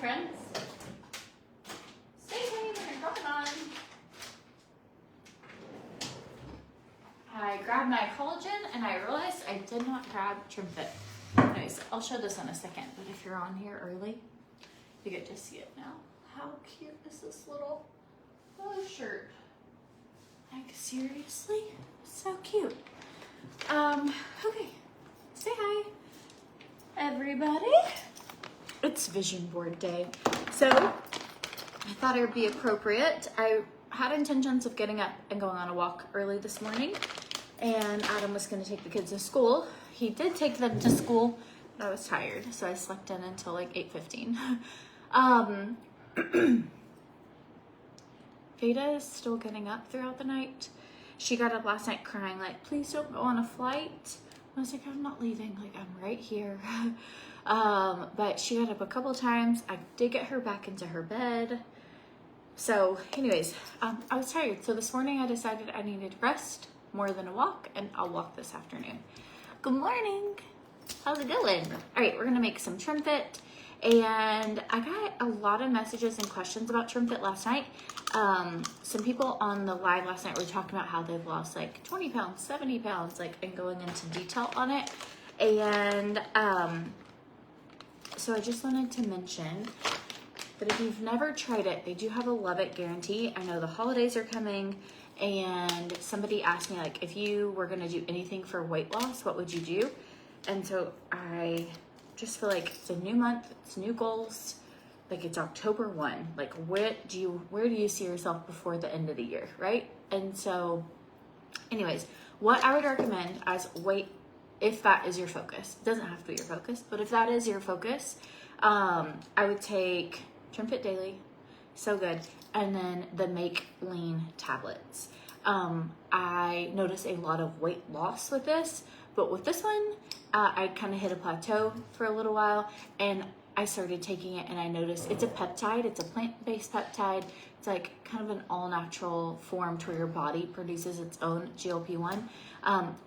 friends. Stay tuned and coming on. I grabbed my collagen and I realized I did not grab TrimFit. Anyways, I'll show this in a second, but if you're on here early, you get to see it now. How cute is this little shirt? Like, seriously? So cute. Okay. Say hi, everybody. It's vision board day. So, I thought it would be appropriate. I had intentions of getting up and going on a walk early this morning, and Adam was gonna take the kids to school. He did take them to school, but I was tired, so I slept in until like 8:15. Veda is still getting up throughout the night. She got up last night crying, like, please don't go on a flight. I was like, I'm not leaving, like, I'm right here. But she got up a couple times. I did get her back into her bed. So anyways, I was tired. So this morning I decided I needed rest more than a walk, and I'll walk this afternoon. Good morning. How's it going? All right, we're gonna make some TrimFit. And I got a lot of messages and questions about TrimFit last night. Some people on the live last night were talking about how they've lost like 20 pounds, 70 pounds, like, and going into detail on it. And so I just wanted to mention that if you've never tried it, they do have a love it guarantee. I know the holidays are coming, and somebody asked me, like, if you were gonna do anything for weight loss, what would you do? And so I just feel like it's a new month, it's new goals. Like, it's October 1. Like, where do you see yourself before the end of the year, right? And so, anyways, what I would recommend as weight, if that is your focus, it doesn't have to be your focus, but if that is your focus, I would take TrimFit Daily, so good, and then the Make Lean tablets. I noticed a lot of weight loss with this, but with this one, I kind of hit a plateau for a little while, and I started taking it, and I noticed it's a peptide. It's a plant-based peptide. It's like kind of an all-natural form to where your body produces its own GLP-1.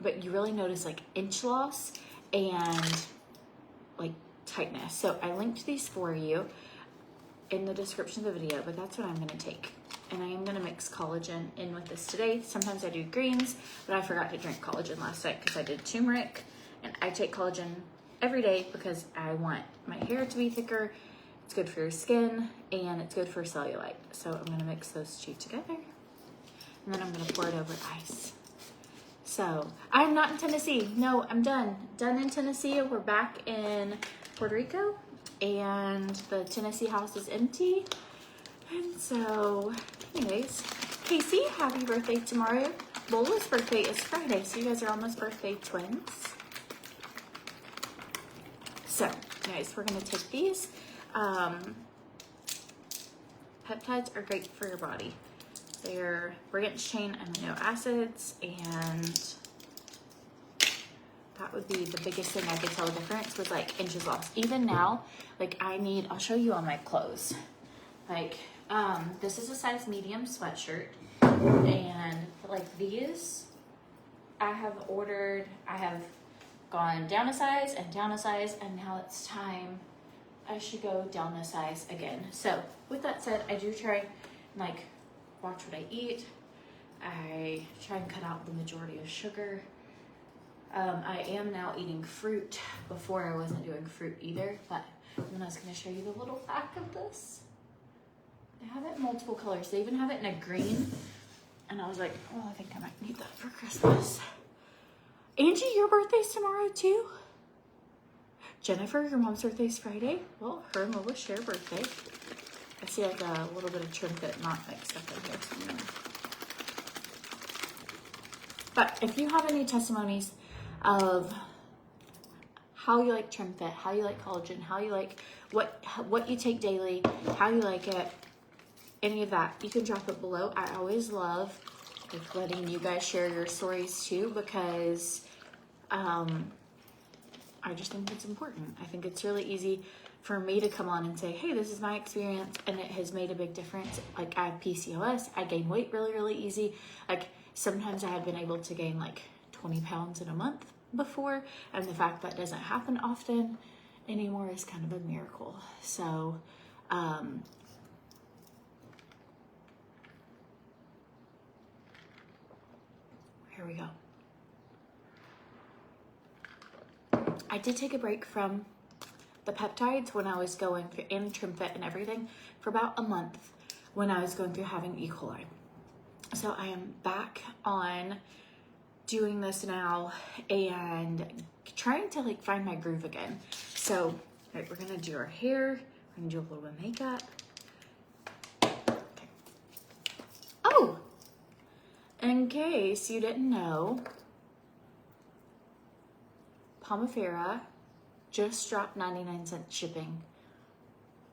But you really notice like inch loss and like tightness. So I linked these for you in the description of the video, but that's what I'm gonna take. And I am gonna mix collagen in with this today. Sometimes I do greens, but I forgot to drink collagen last night because I did turmeric, and I take collagen every day because I want my hair to be thicker. It's good for your skin, and it's good for cellulite. So I'm gonna mix those two together, and then I'm gonna pour it over ice. So I'm not in Tennessee. No, I'm done in Tennessee. We're back in Puerto Rico, and the Tennessee house is empty. And so anyways, Casey, happy birthday tomorrow. Lola's birthday is Friday, so you guys are almost birthday twins. So, guys, we're gonna take these. Peptides are great for your body. They're branched chain amino acids, and that would be the biggest thing I could tell the difference was like inches lost. Even now, like I'll show you on my clothes. Like, this is a size medium sweatshirt, and like these, I have gone down a size, and now it's time I should go down a size again. So with that said, I do try and like watch what I eat. I try and cut out the majority of sugar. I am now eating fruit. Before I wasn't doing fruit either, but then I was going to show you the little back of this. They have it in multiple colors. They even have it in a green, and I was like, oh, I think I might need that for Christmas. Angie, your birthday's tomorrow too? Jennifer, your mom's birthday's Friday? Well, her and Lola share birthday. I see like a little bit of TrimFit not mixed up in here somewhere. But if you have any testimonies of how you like TrimFit, how you like collagen, how you like what you take daily, how you like it, any of that, you can drop it below. I always love like letting you guys share your stories too, because I just think it's important. I think it's really easy for me to come on and say, hey, this is my experience, and it has made a big difference. Like, I have PCOS, I gain weight really, really easy. Like, sometimes I had been able to gain like 20 pounds in a month before, and the fact that doesn't happen often anymore is kind of a miracle. So Here we go. I did take a break from the peptides when I was going through, and TrimFit and everything, for about a month when I was going through having E. coli. So I am back on doing this now and trying to like find my groove again. So right, we're gonna do our hair, we're gonna do a little bit of makeup. Okay. Oh, in case you didn't know, Pomifera just dropped 99-cent shipping,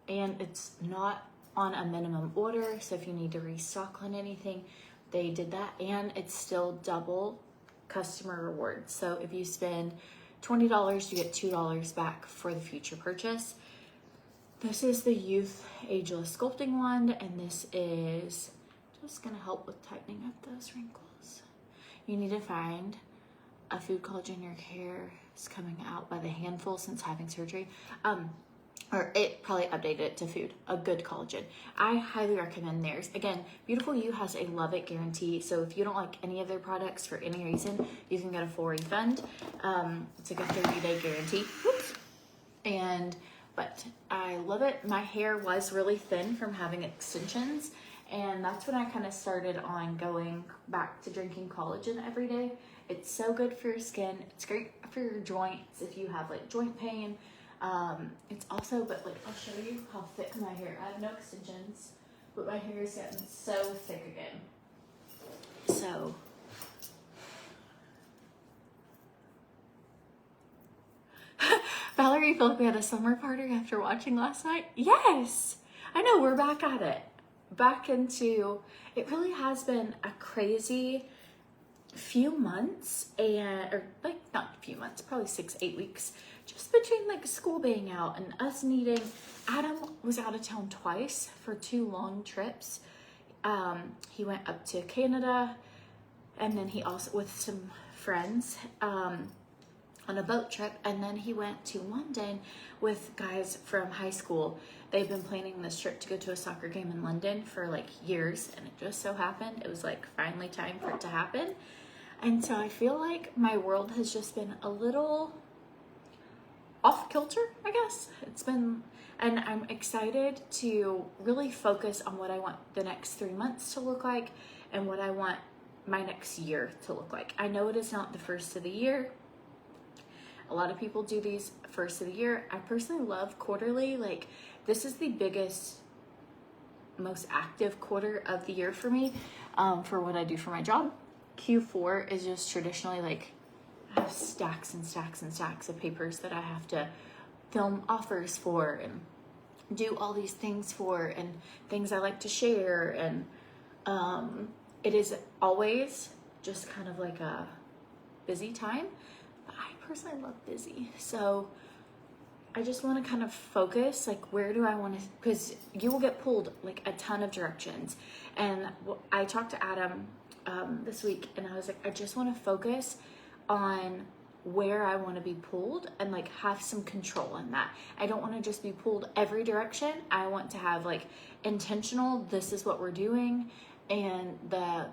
and it's not on a minimum order, so if you need to restock on anything, they did that, and it's still double customer rewards. So if you spend $20, you get $2 back for the future purchase. This is the Youth Ageless Sculpting Wand, and this is just gonna help with tightening up those wrinkles. You need to find a food collagen. Your hair is coming out by the handful since having surgery. Or it probably updated it to food, a good collagen. I highly recommend theirs. Again, Beautiful You has a love it guarantee. So if you don't like any of their products for any reason, you can get a full refund. It's like a 30-day guarantee. Whoops. But I love it. My hair was really thin from having extensions, and that's when I kind of started on going back to drinking collagen every day. It's so good for your skin. It's great for your joints if you have like joint pain. It's also, but like, I'll show you how thick my hair, I have no extensions, but my hair is getting so thick again. So, Valerie, you feel like we had a summer party after watching last night? Yes! I know, we're back at it. Back into, it really has been a crazy few months, or like not a few months, probably 6-8 weeks, just between like school being out and us needing, Adam was out of town twice for 2 long trips. He went up to Canada, and then he also with some friends on a boat trip, and then he went to London with guys from high school. They've been planning this trip to go to a soccer game in London for like years, and it just so happened it was like finally time for it to happen. And so I feel like my world has just been a little off kilter, I guess. It's been, and I'm excited to really focus on what I want the next 3 months to look like and what I want my next year to look like. I know it is not the first of the year. A lot of people do these first of the year. I personally love quarterly. Like, this is the biggest, most active quarter of the year for me, for what I do for my job. Q4 is just traditionally like, I have stacks and stacks and stacks of papers that I have to film offers for and do all these things for, and things I like to share. And it is always just kind of like a busy time. But I personally love busy. So I just want to kind of focus, like, where do I want to, because you will get pulled like a ton of directions. And I talked to Adam this week, and I was like, I just want to focus on where I want to be pulled and like have some control in that. I don't want to just be pulled every direction. I want to have like intentional, this is what we're doing, and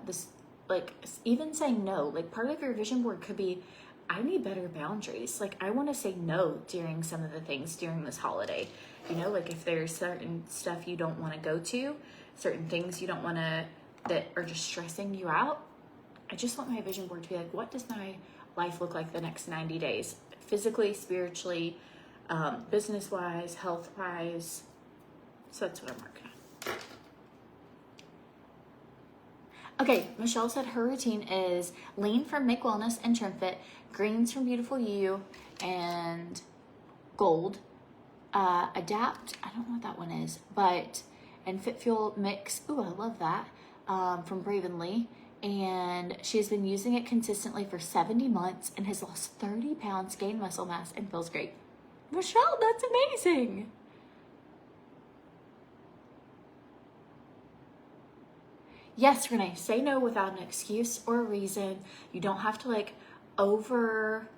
this like even saying no. Like, part of your vision board could be, I need better boundaries. Like, I want to say no during some of the things during this holiday. You know, like if there's certain stuff you don't want to go to, certain things you don't want to, that are just stressing you out. I just want my vision board to be like, what does my life look like the next 90 days? Physically, spiritually, business-wise, health-wise. So that's what I'm working on. Okay, Michelle said her routine is lean from Make Wellness and TrimFit, greens from Beautiful You, and gold. Adapt, I don't know what that one is, but, and Fit Fuel Mix, ooh, I love that, from Bravenly. And she has been using it consistently for 70 months and has lost 30 pounds, gained muscle mass, and feels great. Michelle, that's amazing. Yes, Renee, say no without an excuse or a reason. You don't have to like over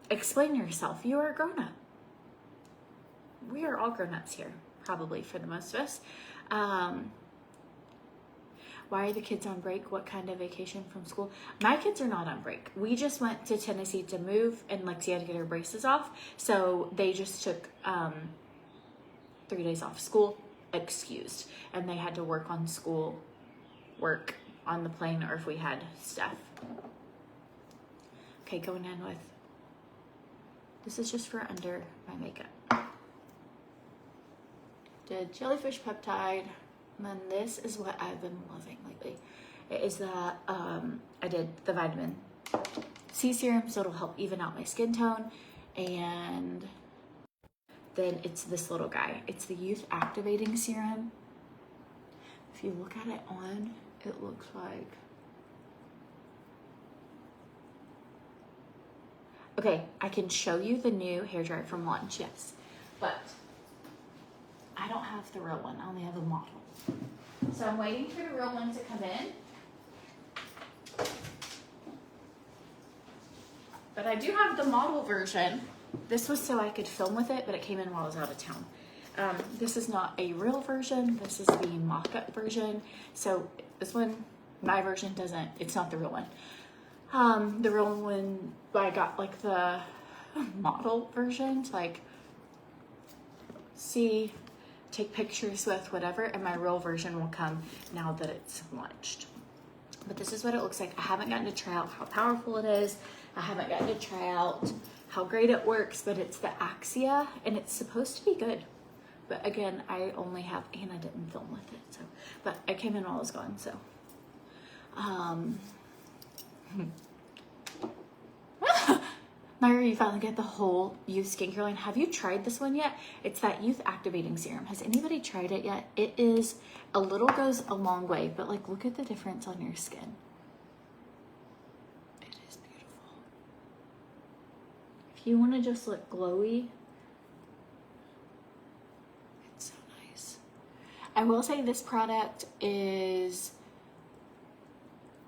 explain yourself. You are a grown-up. we are all grown-ups here, probably for the most of us. Why are the kids on break? What kind of vacation from school? My kids are not on break. We just went to Tennessee to move, and Lexi had to get her braces off. So they just took 3 days off school, excused. And they had to work on school work on the plane, or if we had stuff. Okay, going in with, this is just for under my makeup. Did jellyfish peptide. And then this is what I've been loving lately. It is the, I did the vitamin C serum, so it'll help even out my skin tone. And then it's this little guy. It's the Youth Activating Serum. If you look at it on, it looks like, okay, I can show you the new hairdryer from Launch, yes. But I don't have the real one, I only have the model. So I'm waiting for the real one to come in. But I do have the model version. This was so I could film with it, but it came in while I was out of town. This is not a real version. This is the mock-up version. So this one, my version doesn't, it's not the real one. The real one, I got like the model version to like see, take pictures with, whatever, and my real version will come now that it's launched. But this is what it looks like. I haven't gotten to try out how powerful it is. I haven't gotten to try out how great it works, but it's the Axia, and it's supposed to be good. But again, I only have, and I didn't film with it, so, but I came in while I was gone, so. Myra, you finally get the whole Youth skincare line. Have you tried this one yet? It's that Youth Activating Serum. Has anybody tried it yet? It is, a little goes a long way, but like, look at the difference on your skin. It is beautiful. If you want to just look glowy, it's so nice. I will say this product is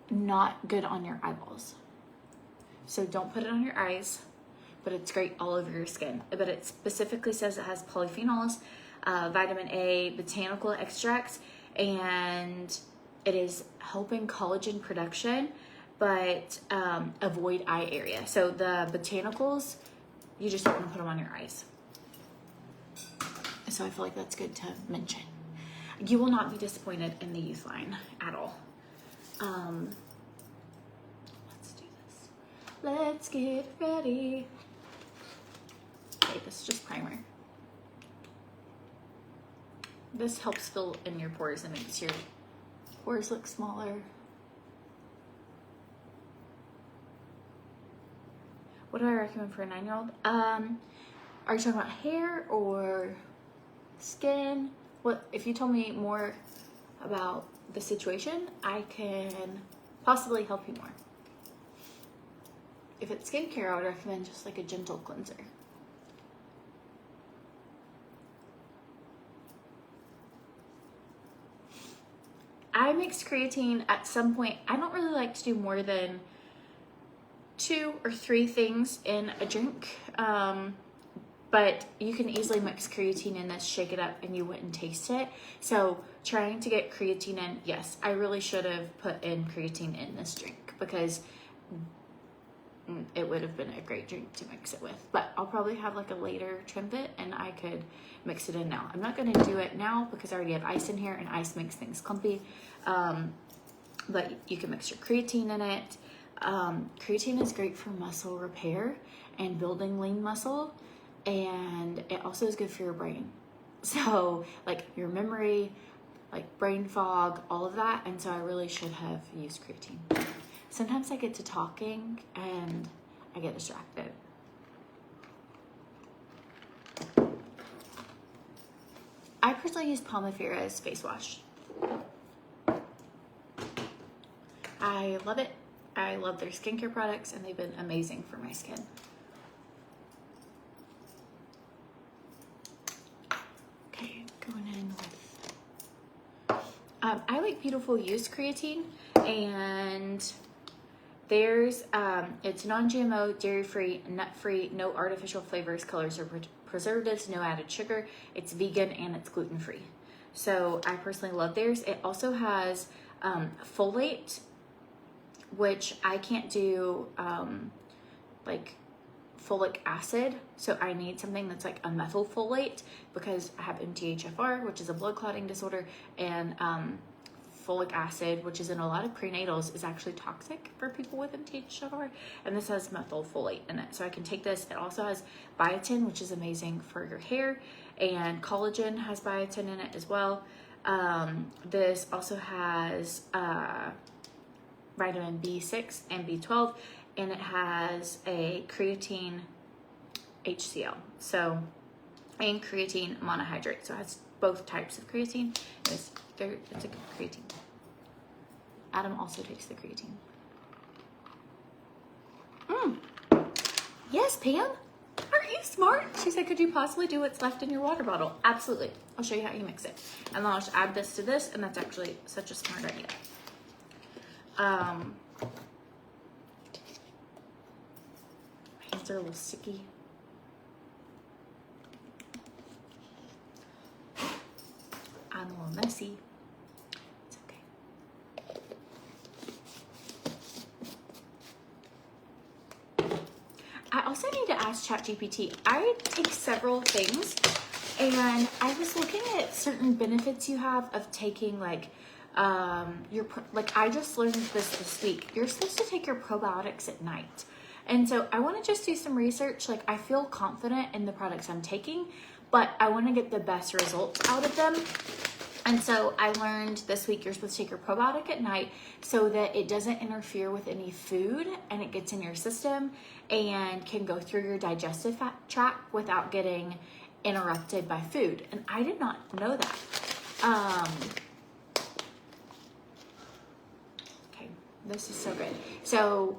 not good on your eyeballs. So don't put it on your eyes, but it's great all over your skin. But it specifically says it has polyphenols, vitamin A, botanical extracts, and it is helping collagen production, but avoid eye area. So the botanicals, you just don't want to put them on your eyes. So I feel like that's good to mention. You will not be disappointed in the Youth line at all. Let's get ready. Okay, this is just primer. This helps fill in your pores and makes your pores look smaller. What do I recommend for a 9-year-old? Are you talking about hair or skin? What, if you told me more about the situation, I can possibly help you more. If it's skincare, I would recommend just like a gentle cleanser. I mix creatine at some point. I don't really like to do more than 2 or 3 things in a drink. But you can easily mix creatine in this, shake it up, and you wouldn't taste it. So trying to get creatine in, yes, I really should have put in creatine in this drink because it would have been a great drink to mix it with. But I'll probably have like a later Trimbit and I could mix it in now. I'm not going to do it now because I already have ice in here and ice makes things clumpy. But you can mix your creatine in it. Creatine is great for muscle repair and building lean muscle, and it also is good for your brain. So like your memory, like brain fog, all of that. And so I really should have used creatine. Sometimes I get to talking and I get distracted. I personally use Pomifera's face wash. I love it. I love their skincare products and they've been amazing for my skin. Okay, going in with, I like Beautiful use creatine, and There's, it's non-GMO, dairy-free, nut-free, no artificial flavors, colors, or preservatives, no added sugar. It's vegan and it's gluten-free. So I personally love theirs. It also has folate, which I can't do like folic acid. So I need something that's like a methylfolate because I have MTHFR, which is a blood clotting disorder, and folic acid, which is in a lot of prenatals, is actually toxic for people with MTHFR, and this has methylfolate in it. So I can take this. It also has biotin, which is amazing for your hair, and collagen has biotin in it as well. This also has vitamin B6 and B12, and it has a creatine HCl, so, and creatine monohydrate. So it has both types of creatine. It's a good creatine. Adam also takes the creatine. Yes, Pam? Aren't you smart? She said, could you possibly do what's left in your water bottle? Absolutely. I'll show you how you mix it. And then I'll just add this to this, and that's actually such a smart idea. My hands are a little sticky. I'm a little messy. It's okay. I also need to ask ChatGPT. I take several things, and I was looking at certain benefits you have of taking like I just learned this week. You're supposed to take your probiotics at night. And so I want to just do some research. Like, I feel confident in the products I'm taking, but I want to get the best results out of them. And so I learned this week you're supposed to take your probiotic at night so that it doesn't interfere with any food and it gets in your system and can go through your digestive tract without getting interrupted by food. And I did not know that. Okay, this is so good. So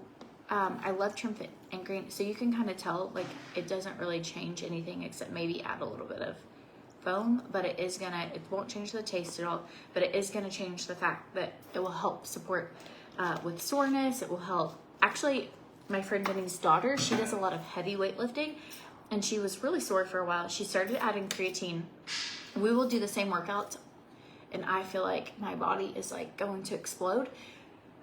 I love Trimfit and green. So you can kind of tell, like, it doesn't really change anything except maybe add a little bit of foam, but it won't change the taste at all, but it is gonna change the fact that it will help support with soreness. It will help. Actually, my friend Vinny's daughter, she does a lot of heavy weightlifting, and she was really sore for a while. She started adding creatine. We will do the same workouts, and I feel like my body is like going to explode.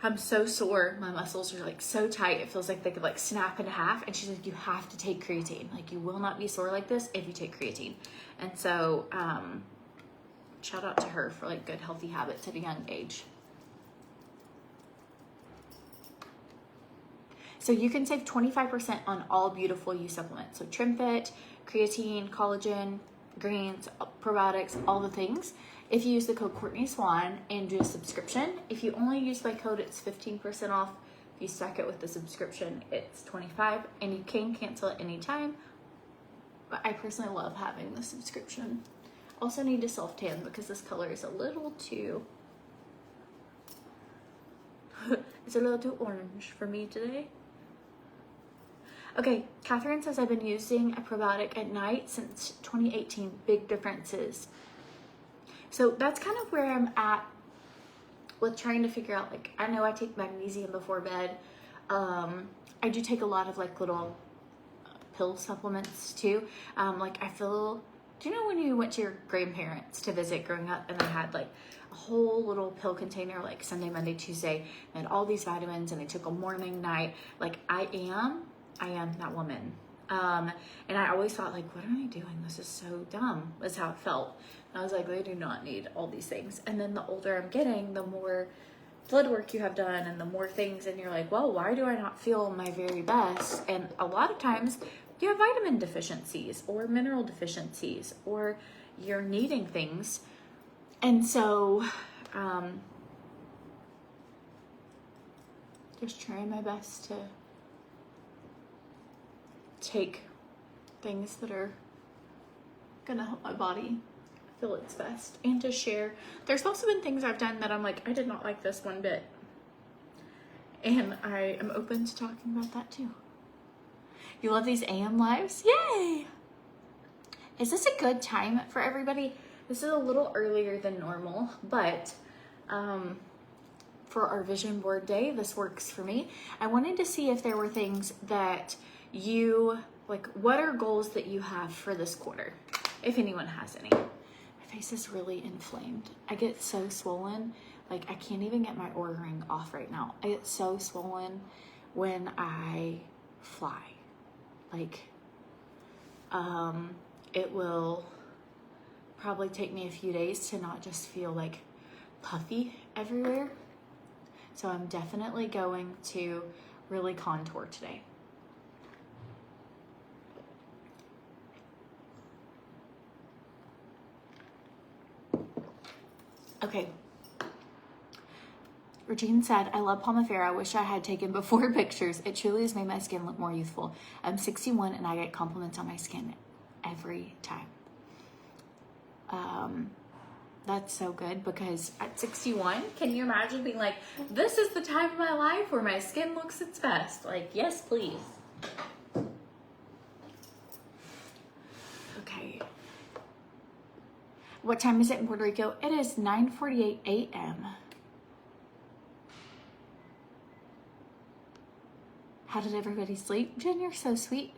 I'm so sore. My muscles are like so tight. It feels like they could like snap in half. And she's like, you have to take creatine. Like, you will not be sore like this if you take creatine. And so, shout out to her for like good, healthy habits at a young age. So you can save 25% on all Beautiful You supplements. So Trimfit, creatine, collagen, greens, probiotics, all the things. If you use the code Courtney Swan and do a subscription, if you only use my code, it's 15% off. If you stack it with the subscription, it's 25%, and you can cancel at any time. But I personally love having the subscription. Also need to self-tan because this color is a little too, it's a little too orange for me today. Okay, Catherine says, I've been using a probiotic at night since 2018. Big differences. So that's kind of where I'm at with trying to figure out, like, I know I take magnesium before bed. I do take a lot of like little pill supplements too. Like, I feel, do you know when you went to your grandparents to visit growing up and they had like a whole little pill container, like Sunday, Monday, Tuesday, and all these vitamins, and they took a morning, night? Like, I am that woman. And I always thought, like, what am I doing? This is so dumb, is how it felt. And I was like, they do not need all these things. And then the older I'm getting, the more blood work you have done and the more things, and you're like, well, why do I not feel my very best? And a lot of times you have vitamin deficiencies or mineral deficiencies, or you're needing things. And so, just trying my best to take things that are gonna help my body feel its best, and to share. There's also been things I've done that I'm like, I did not like this one bit, and I am open to talking about that too. You love these AM lives? Yay! Is this a good time for everybody? This is a little earlier than normal, but for our vision board day. This works for me. I wanted to see if there were things that you, like, what are goals that you have for this quarter? If anyone has any. My face is really inflamed. I get so swollen. Like, I can't even get my Oura ring off right now. I get so swollen when I fly. Like, it will probably take me a few days to not just feel like puffy everywhere. So I'm definitely going to really contour today. Okay. Regine said, I love Pomifera. I wish I had taken before pictures. It truly has made my skin look more youthful. I'm 61 and I get compliments on my skin every time. That's so good, because at 61, can you imagine being like, this is the time of my life where my skin looks its best? Like, yes, please. Okay. What time is it in Puerto Rico? It is 9:48 a.m. How did everybody sleep? Jen, you're so sweet.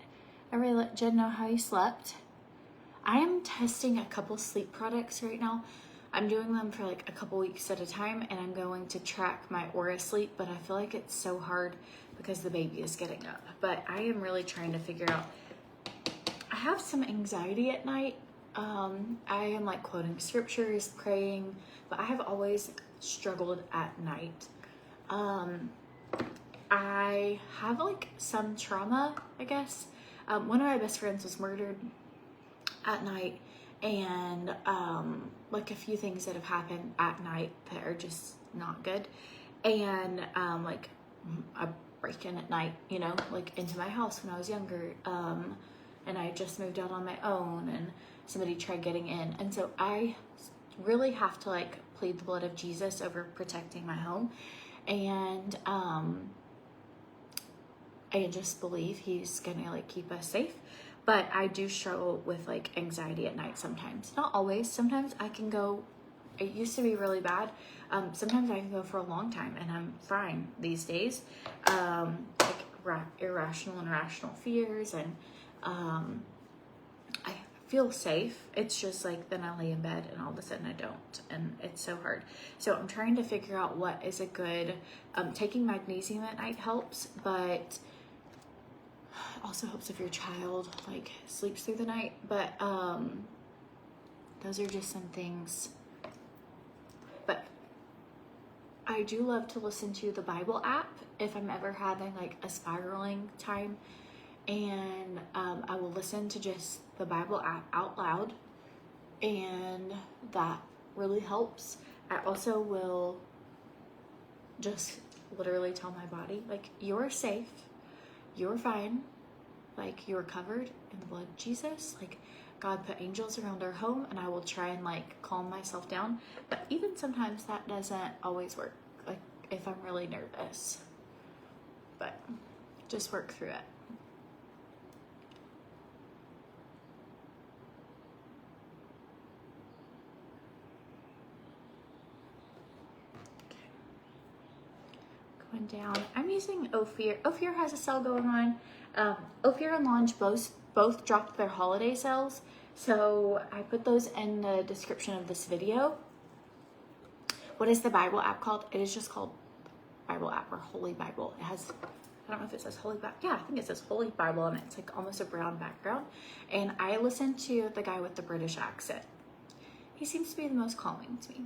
I really let Jen know how you slept. I am testing a couple sleep products right now. I'm doing them for like a couple weeks at a time, and I'm going to track my Oura sleep, but I feel like it's so hard because the baby is getting up. But I am really trying to figure out, I have some anxiety at night. I am like quoting scriptures, praying, but I have always struggled at night. I have like some trauma, I guess. One of my best friends was murdered at night, and like a few things that have happened at night that are just not good, and like a break-in at night, you know, like into my house when I was younger, and I just moved out on my own, and somebody tried getting in, and so I really have to like plead the blood of Jesus over protecting my home, and I just believe he's gonna like keep us safe. But I do struggle with like anxiety at night sometimes. Not always. Sometimes I can go, it used to be really bad. Sometimes I can go for a long time and I'm fine these days. Like irrational and rational fears, and I feel safe. It's just like then I lay in bed and all of a sudden I don't, and it's so hard. So I'm trying to figure out what is a good, taking magnesium at night helps, but also helps if your child like sleeps through the night. But those are just some things. But I do love to listen to the Bible app if I'm ever having like a spiraling time, and I will listen to just the Bible app out loud, and that really helps. I also will just literally tell my body, like, you're safe, you're fine, like, you're covered in the blood of Jesus. Like, God put angels around our home, and I will try and like calm myself down. But even sometimes that doesn't always work, like if I'm really nervous. But just work through it. Going down, I'm using Ophir. Ophir has a sale going on. Ophir and Launch both dropped their holiday sales, so I put those in the description of this video. What is the Bible app called? It is just called Bible app or Holy Bible. It has, I don't know if it says Holy Bible. Yeah, I think it says Holy Bible, and it's like almost a brown background. And I listen to the guy with the British accent. He seems to be the most calming to me.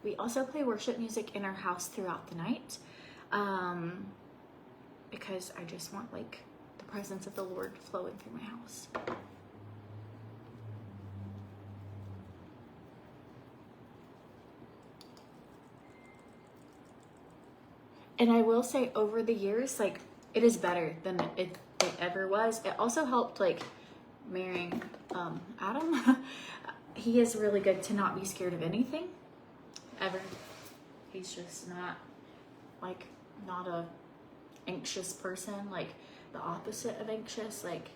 We also play worship music in our house throughout the night, because I just want like the presence of the Lord flowing through my house. And I will say, over the years, like, it is better than it ever was. It also helped like marrying Adam. He is really good to not be scared of anything ever. He's just not like, not a anxious person, like the opposite of anxious. Like,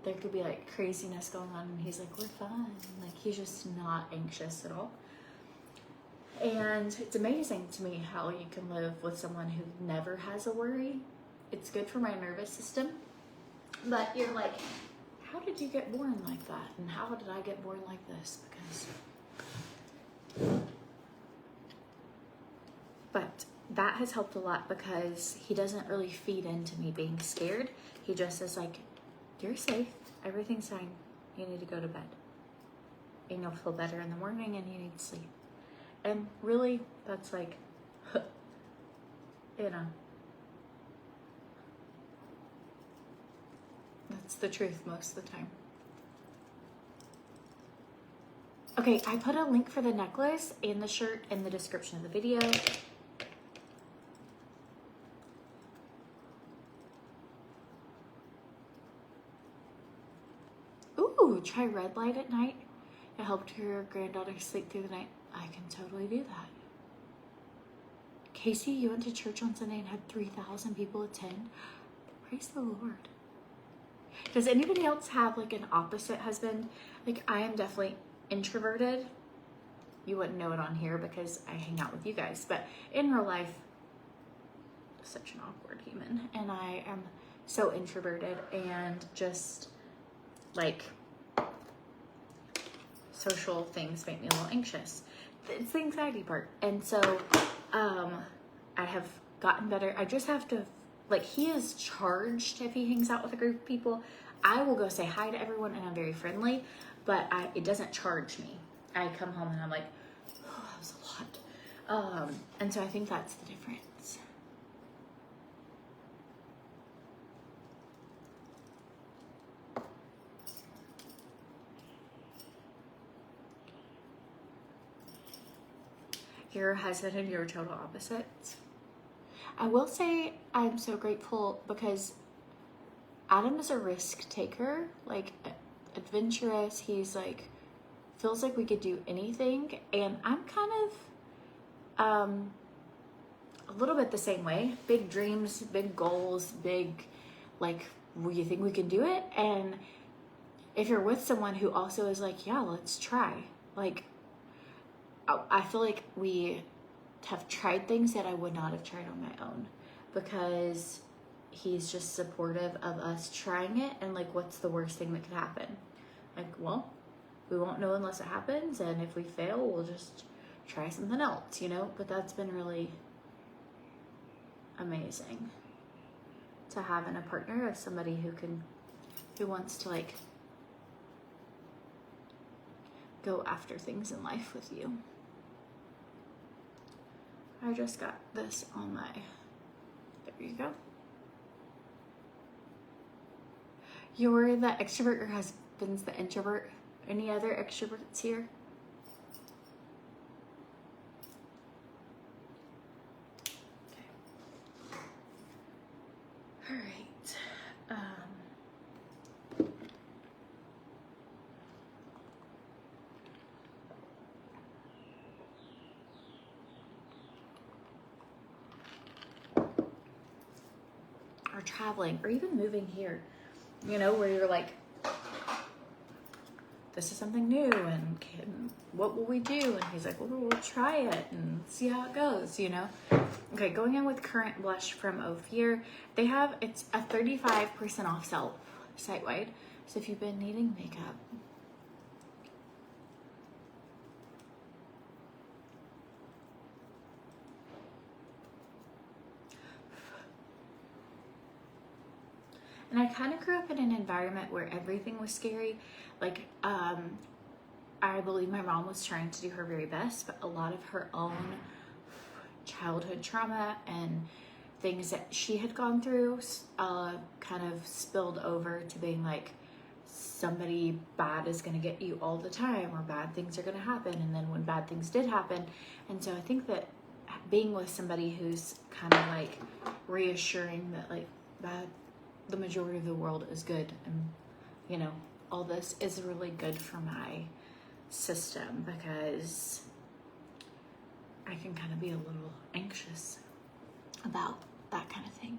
there could be like craziness going on and he's like, we're fine. Like, he's just not anxious at all. And it's amazing to me how you can live with someone who never has a worry. It's good for my nervous system. But you're like, how did you get born like that? And how did I get born like this? But that has helped a lot because he doesn't really feed into me being scared. He just is like, you're safe. Everything's fine. You need to go to bed. And you'll feel better in the morning and you need to sleep. And really, that's like, you know, that's the truth most of the time. Okay, I put a link for the necklace and the shirt in the description of the video. Ooh, try red light at night. It helped your granddaughter sleep through the night. I can totally do that. Casey, you went to church on Sunday and had 3,000 people attend. Praise the Lord. Does anybody else have like an opposite husband? Like I am definitely introverted. You wouldn't know it on here because I hang out with you guys, but in real life, such an awkward human. And I am so introverted and just like social things make me a little anxious. It's the anxiety part. And so I have gotten better. I just have to, like, he is charged if he hangs out with a group of people. I will go say hi to everyone and I'm very friendly, but it doesn't charge me. I come home and I'm like, oh, that was a lot. And so I think that's the difference. Your husband and you are total opposites. I will say I'm so grateful because Adam is a risk taker, like adventurous. He's like, feels like we could do anything. And I'm kind of a little bit the same way. Big dreams, big goals, big, like, well, you think we can do it? And if you're with someone who also is like, yeah, let's try. Like, I feel like we have tried things that I would not have tried on my own because he's just supportive of us trying it. And like, what's the worst thing that could happen? Like, well, we won't know unless it happens. And if we fail, we'll just try something else, you know? But that's been really amazing to have in a partner, of somebody who wants to like go after things in life with you. I just got this on my, there you go. You're the extrovert, your husband's the introvert. Any other extroverts here? Okay. All right. Or traveling, or even moving here, you know, where you're like, this is something new, and what will we do? And he's like, well, we'll try it and see how it goes, you know? Okay, going in with Current Blush from Ophir. They have, it's a 35% off site-wide. So if you've been needing makeup, and I kind of grew up in an environment where everything was scary. Like, I believe my mom was trying to do her very best, but a lot of her own childhood trauma and things that she had gone through kind of spilled over to being like, somebody bad is going to get you all the time, or bad things are going to happen. And then when bad things did happen. And so I think that being with somebody who's kind of like reassuring that like the majority of the world is good, and you know, all this is really good for my system, because I can kind of be a little anxious about that kind of thing.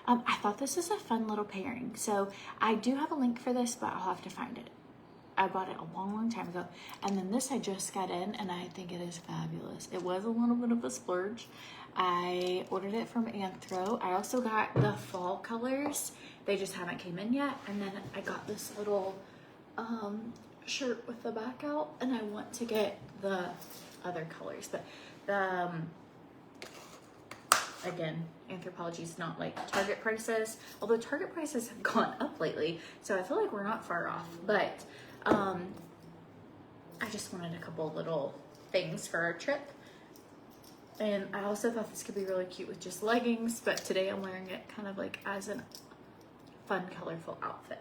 I thought this was a fun little pairing, so I do have a link for this, but I'll have to find it. I bought it a long time ago. And then this I just got in, and I think it is fabulous. It was a little bit of a splurge. I ordered it from Anthro. I also got the fall colors. They just haven't came in yet. And then I got this little shirt with the back out, and I want to get the other colors. But again, Anthropologie is not like Target prices, although Target prices have gone up lately, so I feel like we're not far off. But I just wanted a couple little things for our trip, and I also thought this could be really cute with just leggings, but today I'm wearing it kind of like as a fun, colorful outfit.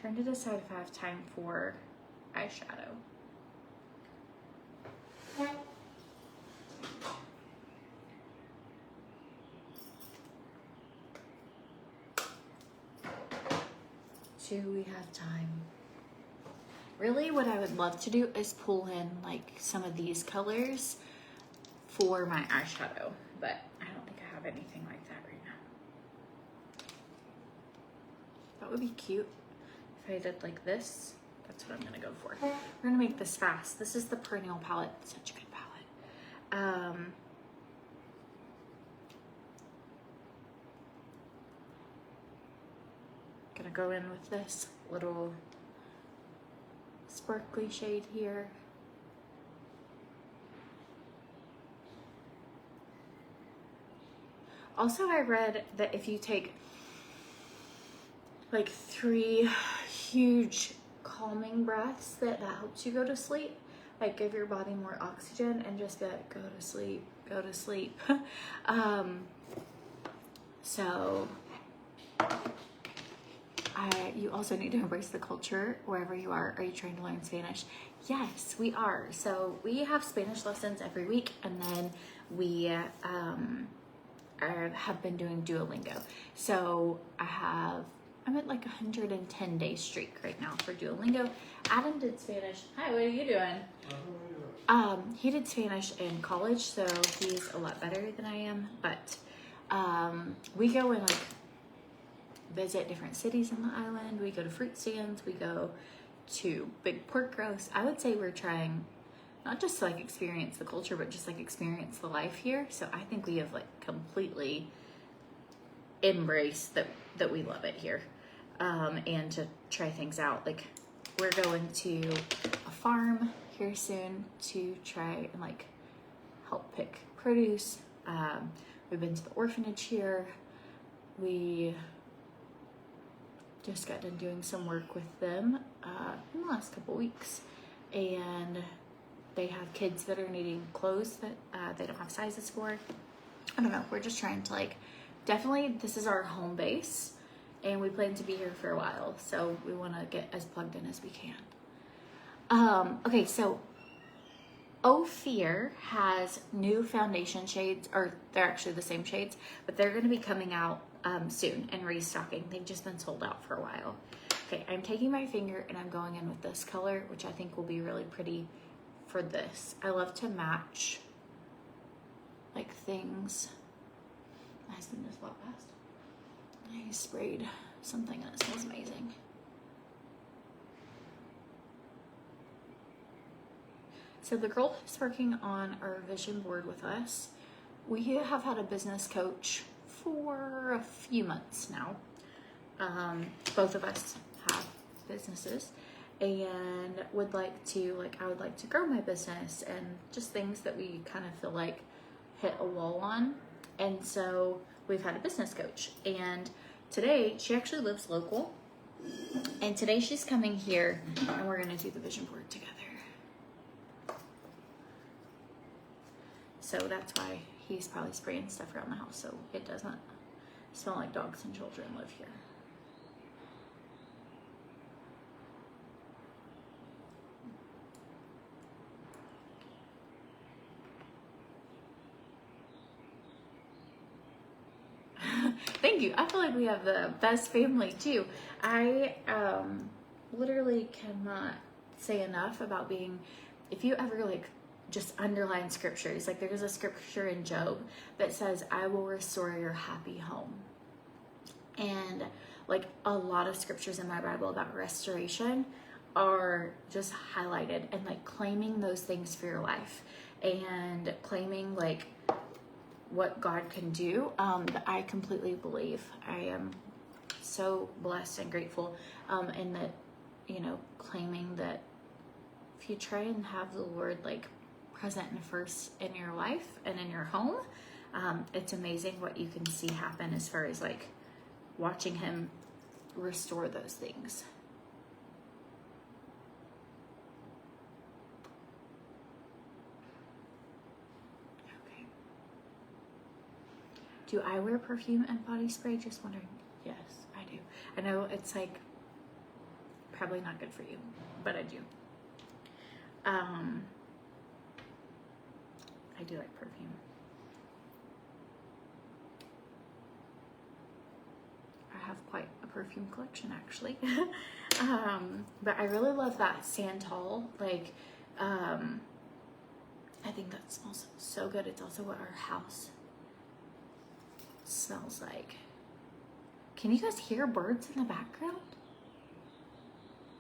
Trying to decide if I have time for eyeshadow. Do we have time? Really, what I would love to do is pull in like some of these colors for my eyeshadow, but I don't think I have anything like that right now. That would be cute if I did like this. That's what I'm gonna go for. We're gonna make this fast. This is the Perennial palette. Such a good palette. Gonna go in with this little sparkly shade here. Also, I read that if you take like 3 huge calming breaths, that helps you go to sleep. Like give your body more oxygen and just be like, go to sleep, go to sleep. So you also need to embrace the culture wherever you are. Are you trying to learn Spanish? Yes, we are. So we have Spanish lessons every week, and then we have been doing Duolingo. So I'm at like 110-day streak right now for Duolingo. Adam did Spanish. Hi, what are you doing? He did Spanish in college, so he's a lot better than I am. But we go and like visit different cities on the island. We go to fruit stands. We go to big pork roasts. I would say we're trying not just to like experience the culture, but just like experience the life here. So I think we have like completely embraced that we love it here, and to try things out. Like we're going to a farm here soon to try and like help pick produce. We've been to the orphanage here. We just got done doing some work with them in the last couple weeks, and they have kids that are needing clothes that they don't have sizes for. I don't know, we're just trying to like, definitely this is our home base, and we plan to be here for a while, so we want to get as plugged in as we can. Okay, so Ophir has new foundation shades, or they're actually the same shades, but they're going to be coming out soon and restocking. They've just been sold out for a while. Okay, I'm taking my finger and I'm going in with this color, which I think will be really pretty for this. I love to match like things. My husband just walked past. I sprayed something and it smells amazing. So the girl who's working on our vision board with us, we have had a business coach for a few months now. Both of us have businesses and would like to, I would like to grow my business and just things that we kind of feel like hit a wall on. And so we've had a business coach, and today she actually lives local, and today she's coming here and we're going to do the vision board together. So that's why he's probably spraying stuff around the house so it doesn't smell like dogs and children live here. Thank you. I feel like we have the best family too. I literally cannot say enough about being, if you ever just underline scriptures, like there's a scripture in Job that says, I will restore your happy home. And like a lot of scriptures in my Bible about restoration, are just highlighted, and like claiming those things for your life and claiming like what God can do. That I completely believe. I am so blessed and grateful, and that, you know, claiming that if you try and have the Lord like present and first in your life and in your home, it's amazing what you can see happen as far as like watching him restore those things. Okay. Do I wear perfume and body spray? Just wondering. Yes, I do. I know it's like probably not good for you, but I do. I do like perfume. I have quite a perfume collection actually. But I really love that Santal. Like, I think that smells so good. It's also what our house smells like. Can you guys hear birds in the background?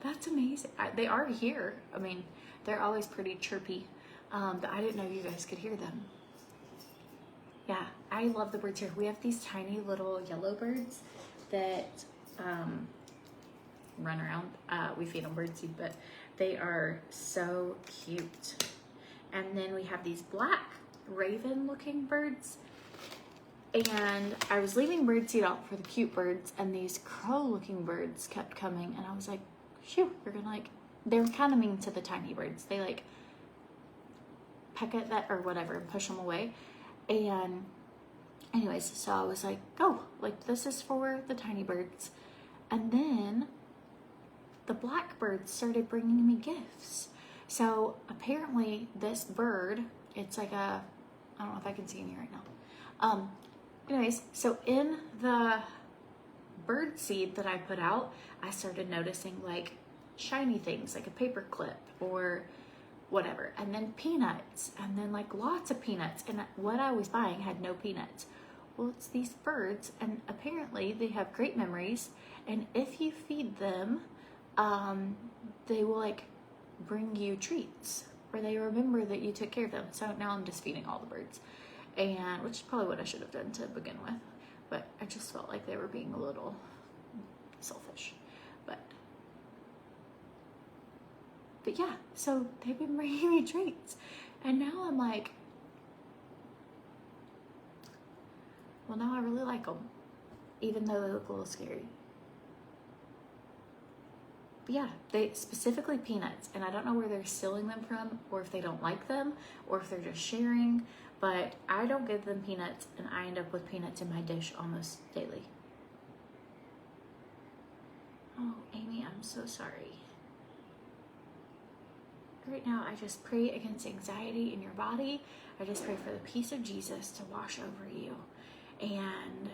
That's amazing. They are here. I mean, they're always pretty chirpy, but I didn't know you guys could hear them. Yeah, I love the birds here. We have these tiny little yellow birds that run around. We feed them birdseed, but they are so cute. And then we have these black raven looking birds. And I was leaving birdseed out for the cute birds, and these crow looking birds kept coming, and I was like, shoo, they're gonna like, they're kind of mean to the tiny birds. They like peck at that or whatever and push them away. And anyways, so I was like, go, like this is for the tiny birds. And then the blackbirds started bringing me gifts. So apparently this bird, it's like a, I don't know if I can see in here right now. Anyways, so in the bird seed that I put out, I started noticing like shiny things, like a paper clip or whatever, and then peanuts, and then like lots of peanuts. And what I was buying had no peanuts. Well, it's these birds, and apparently they have great memories, and if you feed them, they will like bring you treats, or they remember that you took care of them. So now I'm just feeding all the birds, and which is probably what I should have done to begin with, but I just felt like they were being a little selfish. But yeah, so they've been bringing me treats, and now I'm like, well, now I really like them, even though they look a little scary. But yeah, they specifically peanuts, and I don't know where they're stealing them from, or if they don't like them, or if they're just sharing, but I don't give them peanuts, and I end up with peanuts in my dish almost daily. Oh, Amy, I'm so sorry. Right now, I just pray against anxiety in your body. I just pray for the peace of Jesus to wash over you. And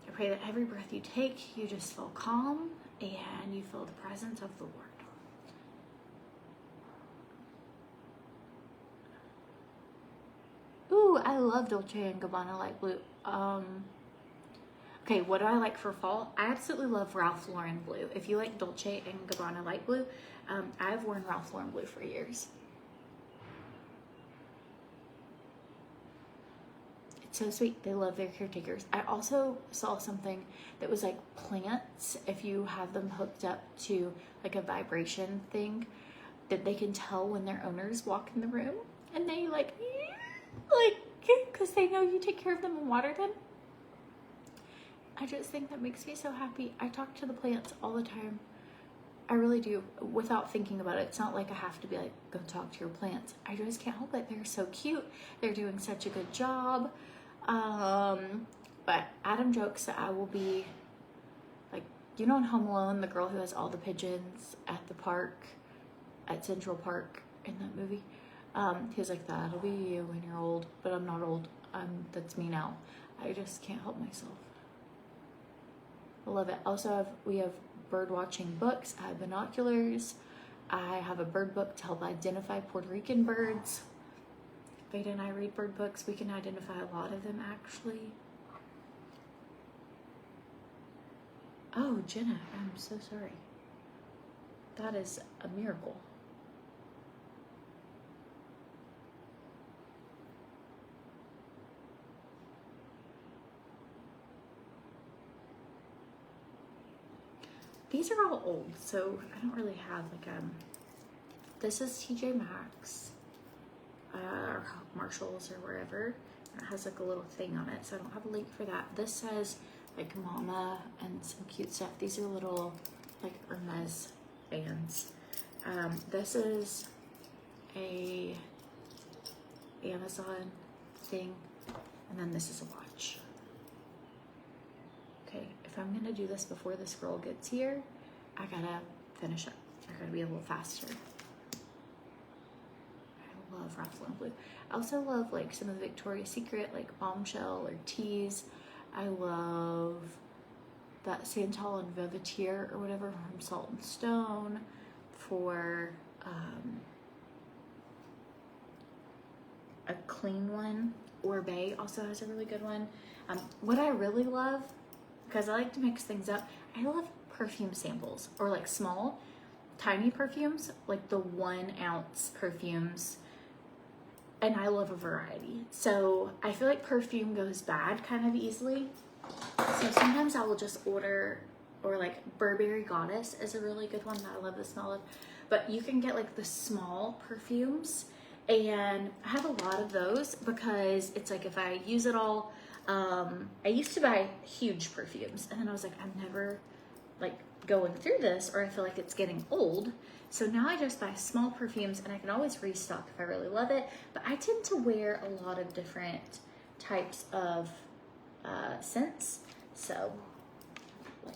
I pray that every breath you take, you just feel calm and you feel the presence of the Lord. Ooh, I love Dolce & Gabbana light blue. Okay, what do I like for fall? I absolutely love Ralph Lauren blue. If you like Dolce & Gabbana light blue, I've worn Ralph Lauren blue for years. It's so sweet. They love their caretakers. I also saw something that was like plants. If you have them hooked up to like a vibration thing, that they can tell when their owners walk in the room, and they like, because they know you take care of them and water them. I just think that makes me so happy. I talk to the plants all the time. I really do, without thinking about it. It's not like I have to be like, go talk to your plants. I just can't help it. They're so cute. They're doing such a good job. But Adam jokes that I will be like, you know in Home Alone, the girl who has all the pigeons at the park, at Central Park in that movie? He was like, that'll be you when you're old. But I'm not old. That's me now. I just can't help myself. I love it. Also, we have bird watching books. I have binoculars. I have a bird book to help identify Puerto Rican birds. Veda and I read bird books. We can identify a lot of them, actually. Oh, Jenna, I'm so sorry. That is a miracle. These are all old, so I don't really have like this is TJ Maxx or Marshalls or wherever. It has like a little thing on it, so I don't have a link for that. This says like Mama and some cute stuff. These are little like Hermes bands. This is a Amazon thing, and then this is a watch. Okay, if I'm gonna do this before this girl gets here, I gotta finish up. I gotta be a little faster. I love Ralph Lauren Blue. I also love like some of the Victoria's Secret, like Bombshell or Tease. I love that Santal and Velvetier or whatever from Salt and Stone. For a clean one, Oribe also has a really good one. What I really love, because I like to mix things up, I love perfume samples, or like small, tiny perfumes, like the 1 ounce perfumes. And I love a variety. So I feel like perfume goes bad kind of easily. So sometimes I will just order, or like Burberry Goddess is a really good one that I love the smell of. But you can get like the small perfumes, and I have a lot of those because it's like if I use it all, I used to buy huge perfumes, and then I was like, I'm never like going through this, or I feel like it's getting old. So now I just buy small perfumes, and I can always restock if I really love it. But I tend to wear a lot of different types of scents. So like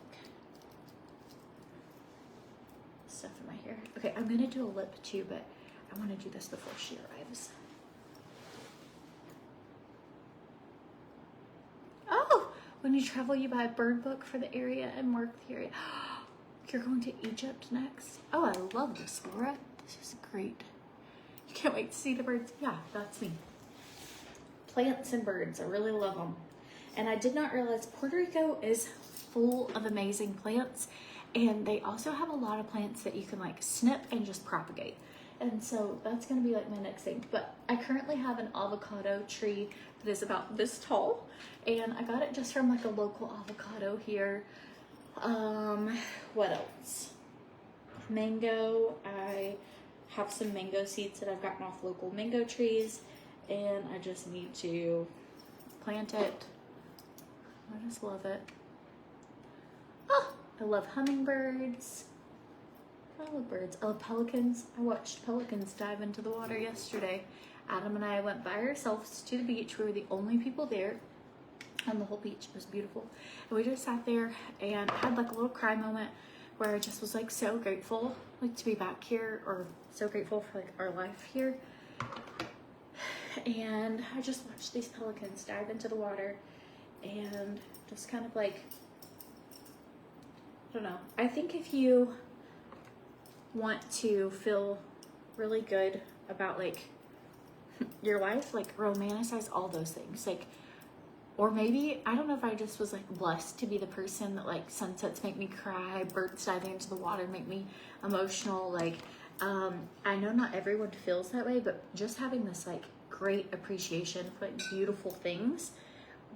stuff in my hair. Okay, I'm gonna do a lip too, but I want to do this before she arrives. Oh, when you travel, you buy a bird book for the area and mark the area. You're going to Egypt next? Oh, I love this, Laura. This is great. You can't wait to see the birds. Yeah, that's me. Plants and birds, I really love them. And I did not realize Puerto Rico is full of amazing plants, and they also have a lot of plants that you can like snip and just propagate. And so that's gonna be like my next thing. But I currently have an avocado tree that is about this tall, and I got it just from like a local avocado here. What else? Mango. I have some mango seeds that I've gotten off local mango trees, and I just need to plant it. I just love it. Oh, I love hummingbirds. I love birds. I love pelicans. I watched pelicans dive into the water yesterday. Adam and I went by ourselves to the beach. We were the only people there on the whole beach. It was beautiful. And we just sat there and had like a little cry moment where I just was like so grateful like to be back here, or so grateful for like our life here. And I just watched these pelicans dive into the water and just kind of like, I don't know. I think if you want to feel really good about like your life, like romanticize all those things. Like, or maybe, I don't know if I just was like blessed to be the person that like sunsets make me cry, birds diving into the water make me emotional. Like, I know not everyone feels that way, but just having this like great appreciation for like beautiful things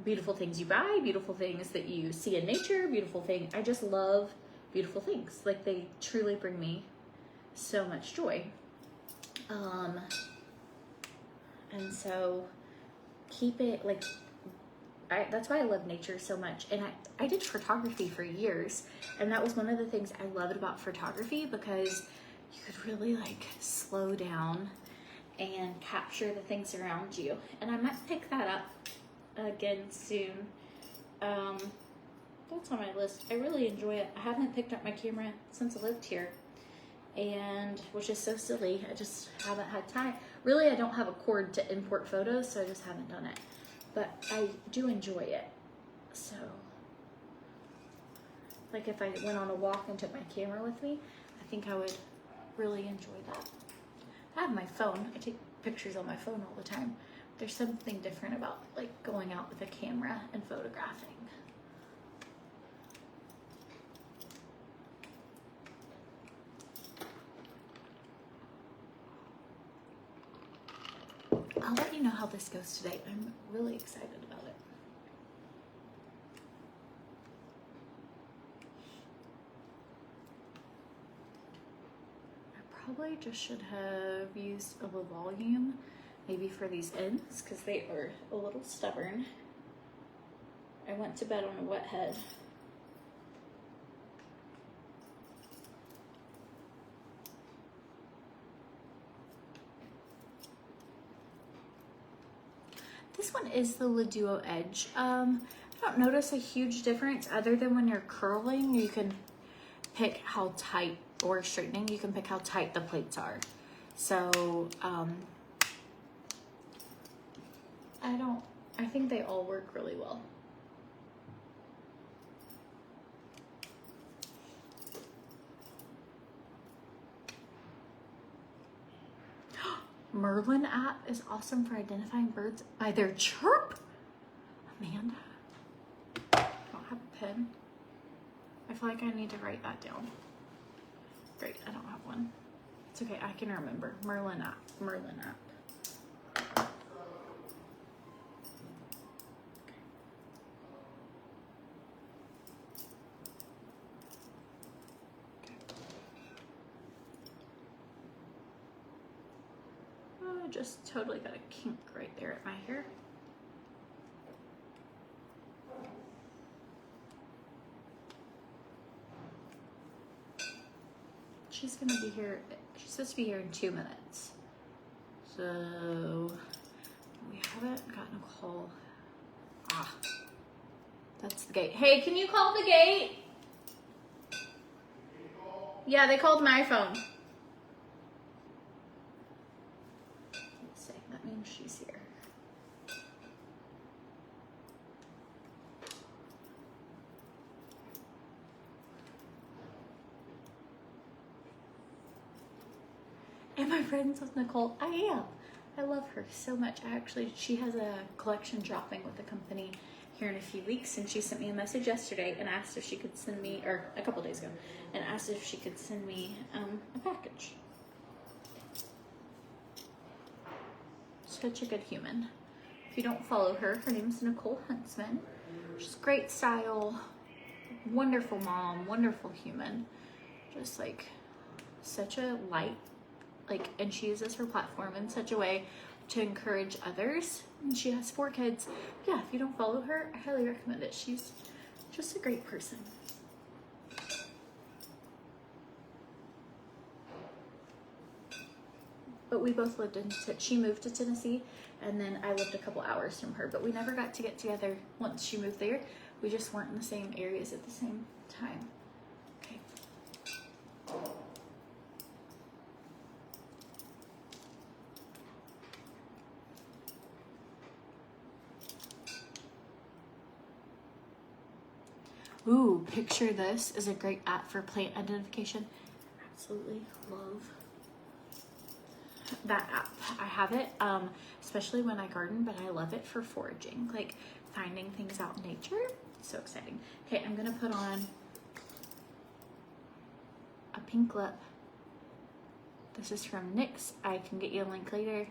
you buy, beautiful things that you see in nature, beautiful things. I just love beautiful things. Like, they truly bring me so much joy. And so keep it like, that's why I love nature so much. And I did photography for years, and that was one of the things I loved about photography, because you could really like slow down and capture the things around you. And I might pick that up again soon. That's on my list. I really enjoy it. I haven't picked up my camera since I lived here, and which is so silly. I just haven't had time. Really, I don't have a cord to import photos, so I just haven't done it. But I do enjoy it. So, like if I went on a walk and took my camera with me, I think I would really enjoy that. I have my phone. I take pictures on my phone all the time. There's something different about like going out with a camera and photographing. I'll let you know how this goes today. I'm really excited about it. I probably just should have used a little volume, maybe for these ends, because they are a little stubborn. I went to bed on a wet head. This one is the Leduo Edge. I don't notice a huge difference other than when you're curling, you can pick how tight, or straightening, you can pick how tight the plates are. So, I think they all work really well. Merlin app is awesome for identifying birds by their chirp. Amanda, I don't have a pen. I feel like I need to write that down. Great, I don't have one. It's okay, I can remember. Merlin app, Merlin app. Oh, just totally got a kink right there at my hair. She's gonna be here, she's supposed to be here in 2 minutes. So, we haven't gotten a call. Ah, that's the gate. Hey, can you call the gate? Yeah, they called my phone. Let's see, that means she's here. Am I friends with Nicole? I am. I love her so much. She has a collection dropping with the company here in a few weeks, and she sent me a message yesterday and asked if she could send me, or a couple days ago, and asked if she could send me a package. Such a good human. If you don't follow her, her name's Nicole Huntsman. She's great style, wonderful mom, wonderful human. Just like such a light, and she uses her platform in such a way to encourage others. And she has 4 kids. Yeah, if you don't follow her, I highly recommend it. She's just a great person. But we both lived she moved to Tennessee, and then I lived a couple hours from her, but we never got to get together once she moved there. We just weren't in the same areas at the same time. Okay. Ooh, Picture This is a great app for plant identification. Absolutely love that app. I have it, especially when I garden, but I love it for foraging, like finding things out in nature. So exciting. Okay, I'm gonna put on a pink lip. This is from NYX. I can get you a link later.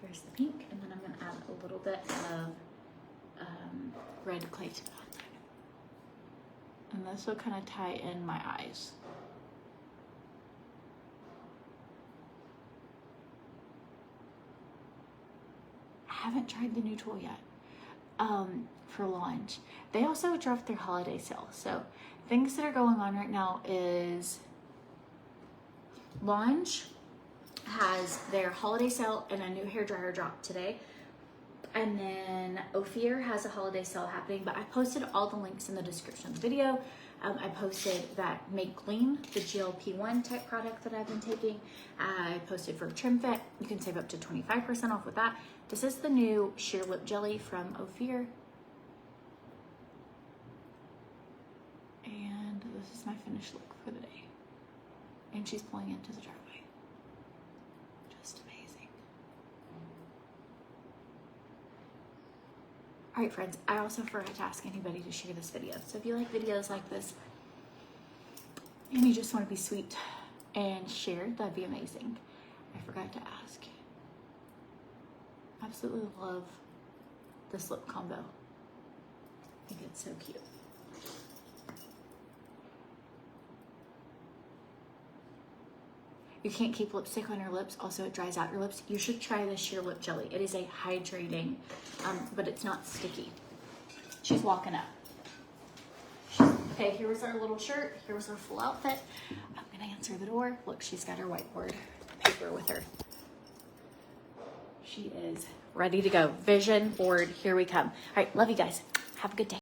There's the pink, and then I'm going to add a little bit of red clay to that. And this will kind of tie in my eyes. I haven't tried the new tool yet for launch. They also dropped their holiday sale. So things that are going on right now is Launch has their holiday sale and a new hairdryer drop today. And then Ophir has a holiday sale happening, but I posted all the links in the description of the video. I posted that Make Lean, the GLP-1 type product that I've been taking. I posted for TrimFit. You can save up to 25% off with that. This is the new sheer lip jelly from Ophir. And this is my finished look for the day. And she's pulling into the driveway. Just amazing. All right, friends, I also forgot to ask anybody to share this video. So if you like videos like this and you just want to be sweet and share, that'd be amazing. I forgot to ask. Absolutely love this lip combo. I think it's so cute. You can't keep lipstick on your lips. Also, it dries out your lips. You should try this sheer lip jelly. It is a hydrating, but it's not sticky. She's walking up. Okay, here was our little shirt. Here was our full outfit. I'm gonna answer the door. Look, she's got her whiteboard paper with her. She is ready to go. Vision board, here we come. All right, love you guys. Have a good day.